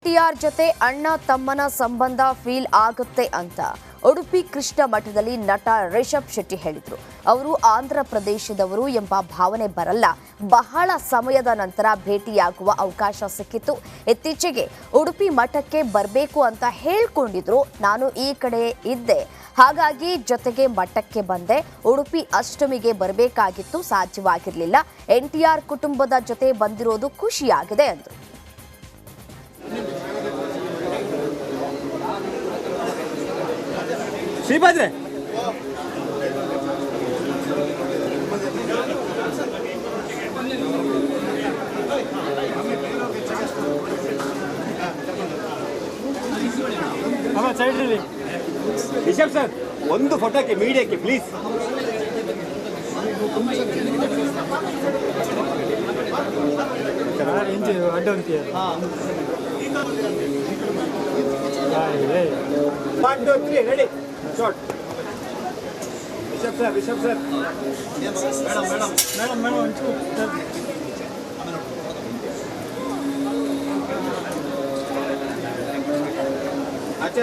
NTR ಜೊತೆ ಅಣ್ಣ ತಮ್ಮನ ಸಂಬಂಧ ಫೀಲ್ ಆಗುತ್ತೆ ಅಂತ ಉಡುಪಿ ಕೃಷ್ಣ ಮಠದಲ್ಲಿ ನಟ ರಿಷಬ್ ಶೆಟ್ಟಿ ಹೇಳಿದರು. ಅವರು ಆಂಧ್ರ ಪ್ರದೇಶದವರು ಎಂಬ ಭಾವನೆ ಬರಲ್ಲ. ಬಹಳ ಸಮಯದ ನಂತರ ಭೇಟಿಯಾಗುವ ಅವಕಾಶ ಸಿಕ್ಕಿತ್ತು. ಇತ್ತೀಚೆಗೆ ಉಡುಪಿ ಮಠಕ್ಕೆ ಬರಬೇಕು ಅಂತ ಹೇಳ್ಕೊಂಡಿದ್ರು. ನಾನು ಈ ಕಡೆ ಇದ್ದೆ, ಹಾಗಾಗಿ ಜೊತೆಗೆ ಮಠಕ್ಕೆ ಬಂದೆ. ಉಡುಪಿ ಅಷ್ಟಮಿಗೆ ಬರಬೇಕಾಗಿತ್ತು, ಸಾಧ್ಯವಾಗಿರಲಿಲ್ಲ. NTR ಕುಟುಂಬದ ಜೊತೆ ಬಂದಿರೋದು ಖುಷಿಯಾಗಿದೆ ಅಂದರು. ಶ್ರೀಪಾದ್ರೆ ರಿಷಬ್ ಸರ್, ಒಂದು ಫೋಟೋಕ್ಕೆ ಮೀಡಿಯಾಕ್ಕೆ please. Ready shot Rishabh sir madam अच्छा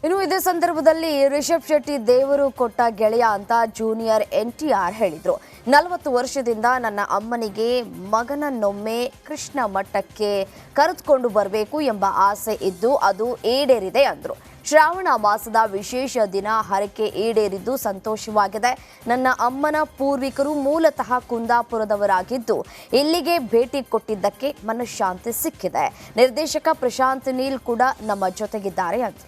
ಇನ್ನು ಇದೇ ಸಂದರ್ಭದಲ್ಲಿ ರಿಷಬ್ ಶೆಟ್ಟಿ ದೇವರು ಕೊಟ್ಟ ಗೆಳೆಯ ಅಂತ ಜೂನಿಯರ್ NTR ಹೇಳಿದ್ರು. 40 ವರ್ಷದಿಂದ ನನ್ನ ಅಮ್ಮನಿಗೆ ಮಗನನ್ನೊಮ್ಮೆ ಕೃಷ್ಣ ಮಠಕ್ಕೆ ಕರೆದುಕೊಂಡು ಬರಬೇಕು ಎಂಬ ಆಸೆ ಇದ್ದು ಅದು ಈಡೇರಿದೆ ಅಂದ್ರು. ಶ್ರಾವಣ ಮಾಸದ ವಿಶೇಷ ದಿನ ಹರಕೆ ಈಡೇರಿದ್ದು ಸಂತೋಷವಾಗಿದೆ. ನನ್ನ ಅಮ್ಮನ ಪೂರ್ವಿಕರು ಮೂಲತಃ ಕುಂದಾಪುರದವರಾಗಿದ್ದು ಇಲ್ಲಿಗೆ ಭೇಟಿ ಕೊಟ್ಟಿದ್ದಕ್ಕೆ ಮನಃಶಾಂತಿ ಸಿಕ್ಕಿದೆ. ನಿರ್ದೇಶಕ ಪ್ರಶಾಂತ್ ನೀಲ್ ಕೂಡ ನಮ್ಮ ಜೊತೆಗಿದ್ದಾರೆ ಅಂತ.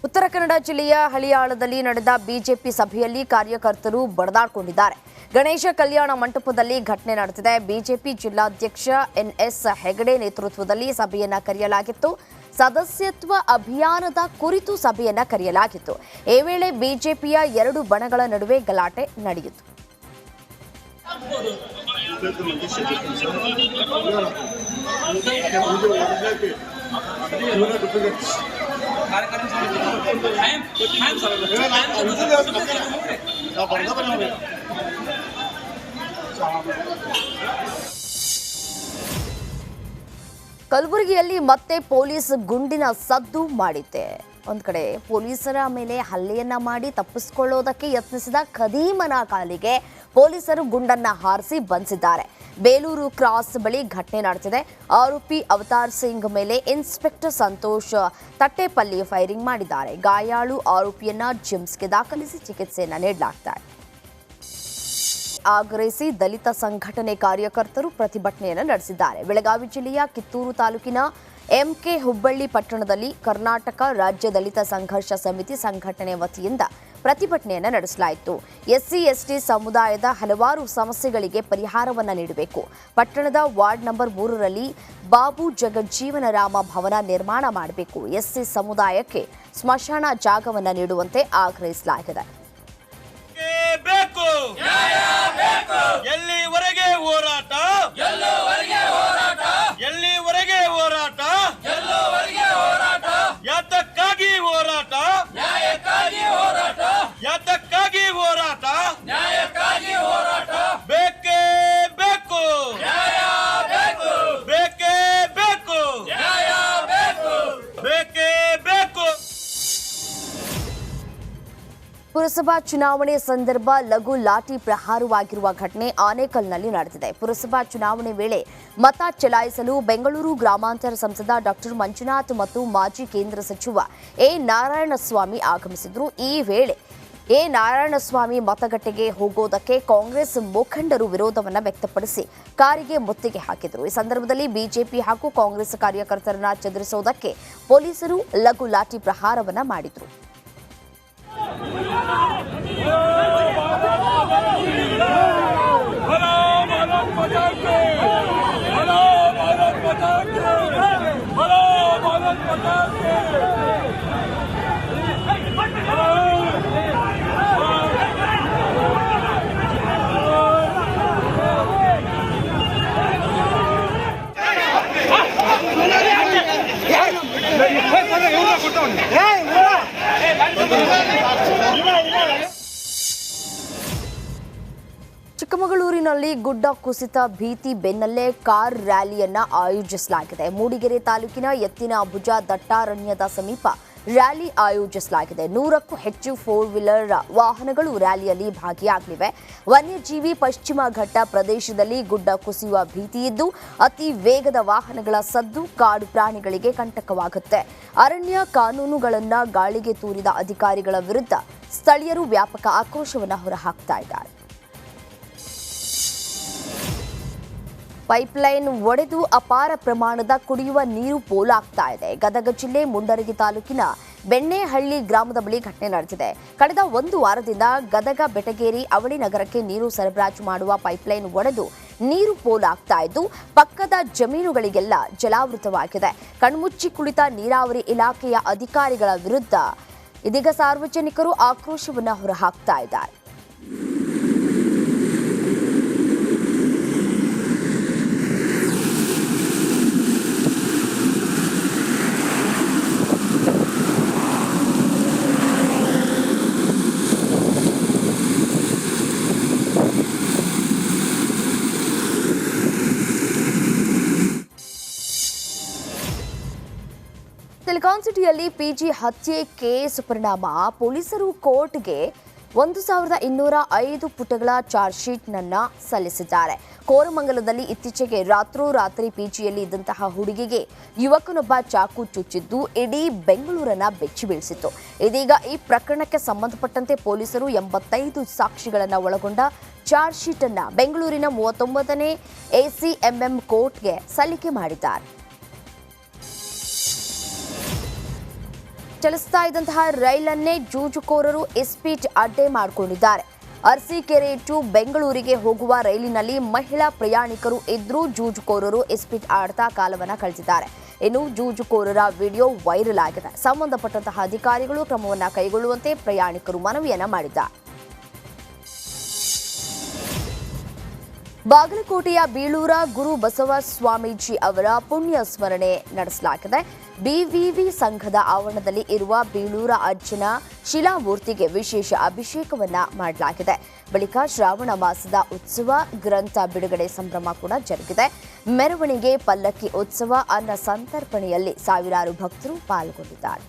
ಉತ್ತರ ಕನ್ನಡ ಜಿಲ್ಲೆಯ ಹಳಿಯಾಳದಲ್ಲಿ ನಡೆದ ಬಿಜೆಪಿ ಸಭೆಯಲ್ಲಿ ಕಾರ್ಯಕರ್ತರು ಬಡದಾಡಿಕೊಂಡಿದ್ದಾರೆ. ಗಣೇಶ ಕಲ್ಯಾಣ ಮಂಟಪದಲ್ಲಿ ಘಟನೆ ನಡೆದಿದೆ. ಬಿಜೆಪಿ ಜಿಲ್ಲಾಧ್ಯಕ್ಷ NS ಹೆಗಡೆ ನೇತೃತ್ವದಲ್ಲಿ ಸಭೆಯನ್ನ ಕರೆಯಲಾಗಿತ್ತು. ಸದಸ್ಯತ್ವ ಅಭಿಯಾನದ ಕುರಿತು ಸಭೆಯನ್ನ ಕರೆಯಲಾಗಿತ್ತು. ಈ ವೇಳೆ ಬಿಜೆಪಿಯ 2 ಬಣಗಳ ನಡುವೆ ಗಲಾಟೆ ನಡೆಯಿತು. ಕಲಬುರಗಿಯಲ್ಲಿ ಮತ್ತೆ ಪೊಲೀಸ್ ಗುಂಡಿನ ಸದ್ದು ಮಾಡಿದೆ. ಒಂದ್ ಕಡೆ ಪೊಲೀಸರ ಮೇಲೆ ಹಲ್ಲೆಯನ್ನ ಮಾಡಿ ತಪ್ಪಿಸಿಕೊಳ್ಳೋದಕ್ಕೆ ಯತ್ನಿಸಿದ ಖದೀಮನ ಕಾಲಿಗೆ ಪೊಲೀಸರು ಗುಂಡನ್ನ ಹಾರಿಸಿ ಬಂಧಿಸಿದ್ದಾರೆ. ಬೇಲೂರು ಕ್ರಾಸ್ ಬಳಿ ಘಟನೆ ನಡೆದಿದೆ. ಆರೋಪಿ ಅವತಾರ್ ಸಿಂಗ್ ಮೇಲೆ ಇನ್ಸ್ಪೆಕ್ಟರ್ ಸಂತೋಷ್ ತಟ್ಟೆಪಲ್ಲಿ ಫೈರಿಂಗ್ ಮಾಡಿದ್ದಾರೆ. ಗಾಯಾಳು ಆರೋಪಿಯನ್ನ ಜಿಮ್ಸ್ಗೆ ದಾಖಲಿಸಿ ಚಿಕಿತ್ಸೆಯನ್ನ ನೀಡಲಾಗಿದೆ. ಆಗ್ರಹಿಸಿ ದಲಿತ ಸಂಘಟನೆ ಕಾರ್ಯಕರ್ತರು ಪ್ರತಿಭಟನೆಯನ್ನು ನಡೆಸಿದ್ದಾರೆ. ಬೆಳಗಾವಿ ಜಿಲ್ಲೆಯ ಕಿತ್ತೂರು ತಾಲೂಕಿನ MK ಹುಬ್ಬಳ್ಳಿ ಪಟ್ಟಣದಲ್ಲಿ ಕರ್ನಾಟಕ ರಾಜ್ಯ ದಲಿತ ಸಂಘರ್ಷ ಸಮಿತಿ ಸಂಘಟನೆ ವತಿಯಿಂದ ಪ್ರತಿಭಟನೆಯನ್ನು ನಡೆಸಲಾಯಿತು. SC ST ಸಮುದಾಯದ ಹಲವಾರು ಸಮಸ್ಯೆಗಳಿಗೆ ಪರಿಹಾರವನ್ನು ನೀಡಬೇಕು. ಪಟ್ಟಣದ ವಾರ್ಡ್ ನಂಬರ್ 3ರಲ್ಲಿ ಬಾಬು ಜಗಜ್ಜೀವನರಾಮ ಭವನ ನಿರ್ಮಾಣ ಮಾಡಬೇಕು. SC ಸಮುದಾಯಕ್ಕೆ ಸ್ಮಶಾನ ಜಾಗವನ್ನು ನೀಡುವಂತೆ ಆಗ್ರಹಿಸಲಾಗಿದೆ. ಎಲ್ಲಿವರೆಗೆ ಹೋರಾಟ ಯಾತಕ್ಕಾಗಿ ಹೋರಾಟ ಬೇಕೇ ಬೇಕು ಬೇಕೇ ಬೇಕು. ಪುರಸಭಾ ಚುನಾವಣೆ ಸಂದರ್ಭ ಲಘು ಲಾಠಿ ಪ್ರಹಾರವಾಗಿರುವ ಘಟನೆ ಆನೇಕಲ್ನಲ್ಲಿ ನಡೆದಿದೆ. ಪುರಸಭಾ ಚುನಾವಣೆ ವೇಳೆ ಮತ ಚಲಾಯಿಸಲು ಬೆಂಗಳೂರು ಗ್ರಾಮಾಂತರ ಸಂಸದ ಡಾಕ್ಟರ್ ಮಂಜುನಾಥ್ ಮತ್ತು ಮಾಜಿ ಕೇಂದ್ರ ಸಚಿವ ಎ ನಾರಾಯಣಸ್ವಾಮಿ ಆಗಮಿಸಿದ್ರು. ಈ ವೇಳೆ ಎ ನಾರಾಯಣಸ್ವಾಮಿ ಮತಗಟ್ಟೆಗೆ ಹೋಗೋದಕ್ಕೆ ಕಾಂಗ್ರೆಸ್ ಮುಖಂಡರು ವಿರೋಧವನ್ನು ವ್ಯಕ್ತಪಡಿಸಿ ಕಾರಿಗೆ ಮುತ್ತಿಗೆ ಹಾಕಿದರು. ಈ ಸಂದರ್ಭದಲ್ಲಿ ಬಿಜೆಪಿ ಹಾಗೂ ಕಾಂಗ್ರೆಸ್ ಕಾರ್ಯಕರ್ತರನ್ನ ಚದುರಿಸುವುದಕ್ಕೆ ಪೊಲೀಸರು ಲಘು ಲಾಠಿ ಪ್ರಹಾರವನ್ನು ಮಾಡಿದರು. Hey, ಬೆಂಗಳೂರಿನಲ್ಲಿ ಗುಡ್ಡ ಕುಸಿತ ಭೀತಿ ಬೆನ್ನಲ್ಲೇ ಕಾರ್ ರ್ಯಾಲಿಯನ್ನ ಆಯೋಜಿಸಲಾಗಿದೆ. ಮೂಡಿಗೆರೆ ತಾಲೂಕಿನ ಎತ್ತಿನಭುಜ ದಟ್ಟಾರಣ್ಯದ ಸಮೀಪ ರ್ಯಾಲಿ ಆಯೋಜಿಸಲಾಗಿದೆ. 100ಕ್ಕೂ ಹೆಚ್ಚು 4-ವೀಲರ್ ವಾಹನಗಳು ರ್ಯಾಲಿಯಲ್ಲಿ ಭಾಗಿಯಾಗಲಿವೆ. ವನ್ಯಜೀವಿ ಪಶ್ಚಿಮ ಘಟ್ಟ ಪ್ರದೇಶದಲ್ಲಿ ಗುಡ್ಡ ಕುಸಿಯುವ ಭೀತಿ ಇದ್ದು ಅತಿ ವೇಗದ ವಾಹನಗಳ ಸದ್ದು ಕಾಡು ಪ್ರಾಣಿಗಳಿಗೆ ಕಂಟಕವಾಗುತ್ತೆ. ಅರಣ್ಯ ಕಾನೂನುಗಳನ್ನು ಗಾಳಿಗೆ ತೂರಿದ ಅಧಿಕಾರಿಗಳ ವಿರುದ್ಧ ಸ್ಥಳೀಯರು ವ್ಯಾಪಕ ಆಕ್ರೋಶವನ್ನು ಹೊರಹಾಕ್ತಾ ಇದ್ದಾರೆ. ಪೈಪ್ಲೈನ್ ಒಡೆದು ಅಪಾರ ಪ್ರಮಾಣದ ಕುಡಿಯುವ ನೀರು ಪೋಲಾಗ್ತಾ ಇದೆ. ಗದಗ ಜಿಲ್ಲೆ ಮುಂಡರಗಿ ತಾಲೂಕಿನ ಬೆಣ್ಣೆಹಳ್ಳಿ ಗ್ರಾಮದ ಬಳಿ ಘಟನೆ ನಡೆದಿದೆ. ಕಳೆದ 1 ವಾರದಿಂದ ಗದಗ ಬೆಟಗೇರಿ ಅವಳಿ ನಗರಕ್ಕೆ ನೀರು ಸರಬರಾಜು ಮಾಡುವ ಪೈಪ್ಲೈನ್ ಒಡೆದು ನೀರು ಪೋಲಾಗ್ತಾ ಇದ್ದು ಪಕ್ಕದ ಜಮೀನುಗಳಿಗೆಲ್ಲ ಜಲಾವೃತವಾಗಿದೆ. ಕಣ್ಮುಚ್ಚಿ ಕುಳಿತ ನೀರಾವರಿ ಇಲಾಖೆಯ ಅಧಿಕಾರಿಗಳ ವಿರುದ್ಧ ಇದೀಗ ಸಾರ್ವಜನಿಕರು ಆಕ್ರೋಶವನ್ನು ಹೊರಹಾಕ್ತಾ ಇದ್ದಾರೆ. ಸಿಲಿಕಾನ್ ಸಿಟಿಯಲ್ಲಿ ಪಿಜಿ ಹತ್ಯೆ ಕೇಸ್ ಪರಿಣಾಮ ಪೊಲೀಸರು ಕೋರ್ಟ್ಗೆ 1205 ಪುಟಗಳ ಚಾರ್ಜ್ ಶೀಟ್ನನ್ನ ಸಲ್ಲಿಸಿದ್ದಾರೆ. ಕೋರಮಂಗಲದಲ್ಲಿ ಇತ್ತೀಚೆಗೆ ರಾತ್ರೋರಾತ್ರಿ ಪಿಜಿಯಲ್ಲಿ ಇದ್ದಂತಹ ಹುಡುಗಿಗೆ ಯುವಕನೊಬ್ಬ ಚಾಕು ಚುಚ್ಚಿದ್ದು ಇಡೀ ಬೆಂಗಳೂರನ್ನ ಬೆಚ್ಚಿ ಬೀಳಿಸಿತ್ತು. ಇದೀಗ ಈ ಪ್ರಕರಣಕ್ಕೆ ಸಂಬಂಧಪಟ್ಟಂತೆ ಪೊಲೀಸರು 85 ಸಾಕ್ಷಿಗಳನ್ನು ಒಳಗೊಂಡ ಚಾರ್ಜ್ ಶೀಟ್ ಅನ್ನ ಬೆಂಗಳೂರಿನ 39ನೇ ACMM ಕೋರ್ಟ್ಗೆ ಸಲ್ಲಿಕೆ ಮಾಡಿದ್ದಾರೆ. ಚಲಿಸ್ತಾ ಇದ್ದಂತಹ ರೈಲನ್ನೇ ಜೂಜುಕೋರರು ಇಸ್ಪೀಟ್ ಅಡ್ಡೆ ಮಾಡಿಕೊಂಡಿದ್ದಾರೆ. ಅರಸೀಕೆರೆ ಟು ಬೆಂಗಳೂರಿಗೆ ಹೋಗುವ ರೈಲಿನಲ್ಲಿ ಮಹಿಳಾ ಪ್ರಯಾಣಿಕರು ಇದ್ರೂ ಜೂಜುಕೋರರು ಇಸ್ಪೀಟ್ ಆಡ್ತಾ ಕಾಲವನ್ನು ಕಳೆದಿದ್ದಾರೆ. ಇನ್ನು ಜೂಜುಕೋರರ ವಿಡಿಯೋ ವೈರಲ್ ಆಗಿದೆ. ಸಂಬಂಧಪಟ್ಟಂತಹ ಅಧಿಕಾರಿಗಳು ಕ್ರಮವನ್ನು ಕೈಗೊಳ್ಳುವಂತೆ ಪ್ರಯಾಣಿಕರು ಮನವಿಯನ್ನ ಮಾಡಿದ್ದಾರೆ. ಬಾಗಲಕೋಟೆಯ ಬೀಳೂರ ಗುರು ಬಸವ ಸ್ವಾಮೀಜಿ ಅವರ ಪುಣ್ಯ ಸ್ಮರಣೆ ನಡೆಸಲಾಗಿದೆ. ಬಿವಿವಿ ಸಂಘದ ಆವರಣದಲ್ಲಿ ಇರುವ ಬೀಳೂರ ಅಜ್ಜನ ಶಿಲಾಮೂರ್ತಿಗೆ ವಿಶೇಷ ಅಭಿಷೇಕವನ್ನ ಮಾಡಲಾಗಿದೆ. ಬಳಿಕ ಶ್ರಾವಣ ಮಾಸದ ಉತ್ಸವ ಗ್ರಂಥ ಬಿಡುಗಡೆ ಸಂಭ್ರಮ ಕೂಡ ಜರುಗಿದೆ. ಮೆರವಣಿಗೆ, ಪಲ್ಲಕ್ಕಿ ಉತ್ಸವ, ಅನ್ನ ಸಂತರ್ಪಣೆಯಲ್ಲಿ ಸಾವಿರಾರು ಭಕ್ತರು ಪಾಲ್ಗೊಂಡಿದ್ದಾರೆ.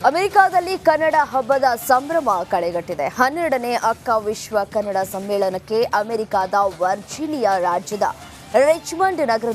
ಅಮೆರಿಕಾದಲ್ಲಿ ಕನ್ನಡ ಹಬ್ಬದ ಸಂಭ್ರಮ ಕಳೆಗಟ್ಟಿದೆ. 12ನೇ ಅಕ್ಕ ವಿಶ್ವ ಕನ್ನಡ ಸಮ್ಮೇಳನಕ್ಕೆ ಅಮೆರಿಕಾದ ವರ್ಜೀನಿಯಾ ರಾಜ್ಯದ ರಿಚ್ಮಂಡ್ ನಗರದ